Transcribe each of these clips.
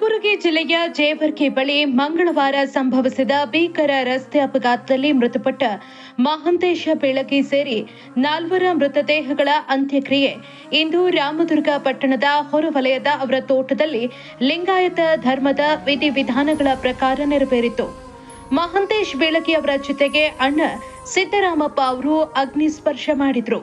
ಕಲಬುರಗಿ ಜಿಲ್ಲೆಯ ಜೇವರ್ಗಿ ಬಳಿ ಮಂಗಳವಾರ ಸಂಭವಿಸಿದ ಭೀಕರ ರಸ್ತೆ ಅಪಘಾತದಲ್ಲಿ ಮೃತಪಟ್ಟ ಮಹಂತೇಶ ಬೆಳಗಿ ಸೇರಿ 4 ಮೃತದೇಹಗಳ ಅಂತ್ಯಕ್ರಿಯೆ ಇಂದು ರಾಮದುರ್ಗ ಪಟ್ಟಣದ ಹೊರವಲಯದ ಅವರ ತೋಟದಲ್ಲಿ ಲಿಂಗಾಯತ ಧರ್ಮದ ವಿಧಿವಿಧಾನಗಳ ಪ್ರಕಾರ ನೆರವೇರಿತು. ಮಹಂತೇಶ್ ಬೆಳಗಿ ಅವರ ಜೊತೆಗೆ ಅಣ್ಣ ಸಿದ್ದರಾಮಪ್ಪ ಅವರು ಅಗ್ನಿ ಸ್ಪರ್ಶ ಮಾಡಿದರು.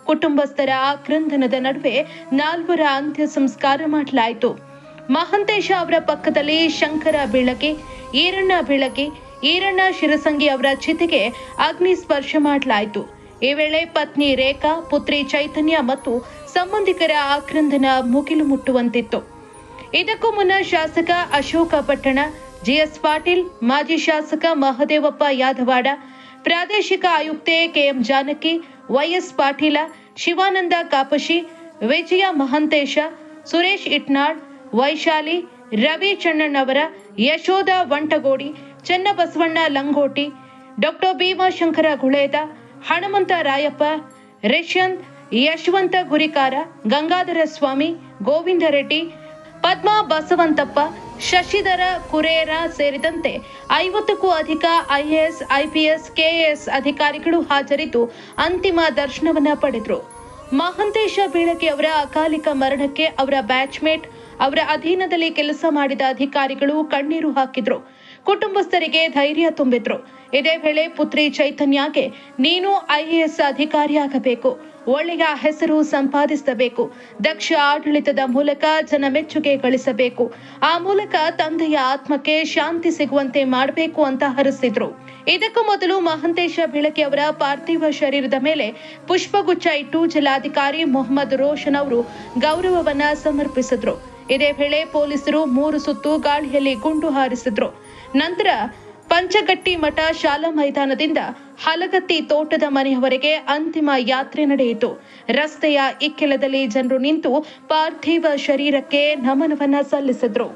ಕುಟುಂಬಸ್ಥರ ಆಕ್ರಂದನದ ನಡುವೆ 4 ಅಂತ್ಯ ಸಂಸ್ಕಾರ ಮಾಡಲಾಯಿತು. ಮಹಂತೇಶ ಅವರ ಪಕ್ಕದಲ್ಲಿ ಶಂಕರ ಬೆಳಗಿ, ಈರಣ್ಣ ಬೆಳಗಿ, ಈರಣ್ಣ ಶಿರಸಂಗಿ ಅವರ ಚಿತೆಗೆ ಅಗ್ನಿ ಸ್ಪರ್ಶ ಮಾಡಲಾಯಿತು. ಈ ವೇಳೆ ಪತ್ನಿ ರೇಖಾ, ಪುತ್ರಿ ಚೈತನ್ಯ ಮತ್ತು ಸಂಬಂಧಿಕರ ಆಕ್ರಂದನ ಮುಗಿಲು ಮುಟ್ಟುವಂತಿತ್ತು. ಇದಕ್ಕೂ ಮುನ್ನ ಶಾಸಕ ಅಶೋಕ ಪಟ್ಟಣ, ಜಿಎಸ್ ಪಾಟೀಲ್, ಮಾಜಿ ಶಾಸಕ ಮಹದೇವಪ್ಪ ಯಾದವಾಡ, ಪ್ರಾದೇಶಿಕ ಆಯುಕ್ತೆ ಕೆಎಂ ಜಾನಕಿ, ವೈಎಸ್ ಪಾಟೀಲ, ಶಿವಾನಂದ ಕಾಪಶಿ, ವಿಜಯ ಮಹಂತೇಶ, ಸುರೇಶ್ ಇಟ್ನಾಳ್, ವೈಶಾಲಿ, ರವಿ ಚಣ್ಣಣ್ಣವರ, ಯಶೋಧ ವಂಟಗೋಡಿ, ಚನ್ನಬಸವಣ್ಣ ಲಂಗೋಟಿ, ಡಾಕ್ಟರ್ ಭೀಮಾಶಂಕರ ಗುಳೇದ, ಹಣಮಂತ ರಾಯಪ್ಪ, ರಿಷಂತ್, ಯಶವಂತ ಗುರಿಕಾರ, ಗಂಗಾಧರ ಸ್ವಾಮಿ, ಗೋವಿಂದ ರೆಡ್ಡಿ, ಪದ್ಮಾ ಬಸವಂತಪ್ಪ, ಶಶಿಧರ ಕುರೇರ ಸೇರಿದಂತೆ 50ಕ್ಕೂ ಅಧಿಕ ಐಎಎಸ್, ಐಪಿಎಸ್, ಕೆಎಎಸ್ ಅಧಿಕಾರಿಗಳು ಹಾಜರಿದ್ದು ಅಂತಿಮ ದರ್ಶನವನ್ನ ಪಡೆದರು. ಮಹಂತೇಶ ಬೆಳಗಿ ಅವರ ಅಕಾಲಿಕ ಮರಣಕ್ಕೆ ಅವರ ಬ್ಯಾಚ್ಮೇಟ್, ಅವರ ಅಧೀನದಲ್ಲಿ ಕೆಲಸ ಮಾಡಿದ ಅಧಿಕಾರಿಗಳು ಕಣ್ಣೀರು ಹಾಕಿದ್ರು. ಕುಟುಂಬಸ್ಥರಿಗೆ ಧೈರ್ಯ ತುಂಬಿದ್ರು. ಇದೇ ವೇಳೆ ಪುತ್ರಿ ಚೈತನ್ಯಗೆ ನೀನು ಐಎಎಸ್ ಅಧಿಕಾರಿಯಾಗಬೇಕು, ಒಳ್ಳೆಯ ಹೆಸರು ಸಂಪಾದಿಸಬೇಕು, ದಕ್ಷ ಆಡಳಿತದ ಮೂಲಕ ಜನಮೆಚ್ಚುಗೆ ಗಳಿಸಬೇಕು, ಆ ಮೂಲಕ ತಂದೆಯ ಆತ್ಮಕ್ಕೆ ಶಾಂತಿ ಸಿಗುವಂತೆ ಮಾಡಬೇಕು ಅಂತ ಹರಸಿದ್ರು. ಇದಕ್ಕೂ ಮೊದಲು ಮಹಂತೇಶ ಬೆಳಗಿ ಅವರ ಪಾರ್ಥಿವ ಶರೀರದ ಮೇಲೆ ಪುಷ್ಪಗುಚ್ಛ ಇಟ್ಟು ಜಿಲ್ಲಾಧಿಕಾರಿ ಮೊಹಮ್ಮದ್ ರೋಷನ್ ಅವರು ಗೌರವವನ್ನ ಸಮರ್ಪಿಸಿದ್ರು. ಇದೇ ವೇಳೆ ಪೊಲೀಸರು 3 ಸುತ್ತು ಗಾಳಿಯಲ್ಲಿ ಗುಂಡು ಹಾರಿಸಿದ್ರು. ನಂತರ ಪಂಚಗಟ್ಟಿ ಮಠ ಶಾಲಾ ಮೈದಾನದಿಂದ ಹಲಗತ್ತಿ ತೋಟದ ಮನೆಯವರೆಗೆ ಅಂತಿಮ ಯಾತ್ರೆ ನಡೆಯಿತು. ರಸ್ತೆಯ ಇಕ್ಕೆಲದಲ್ಲಿ ಜನರು ನಿಂತು ಪಾರ್ಥಿವ ಶರೀರಕ್ಕೆ ನಮನವನ್ನ ಸಲ್ಲಿಸಿದ್ರು.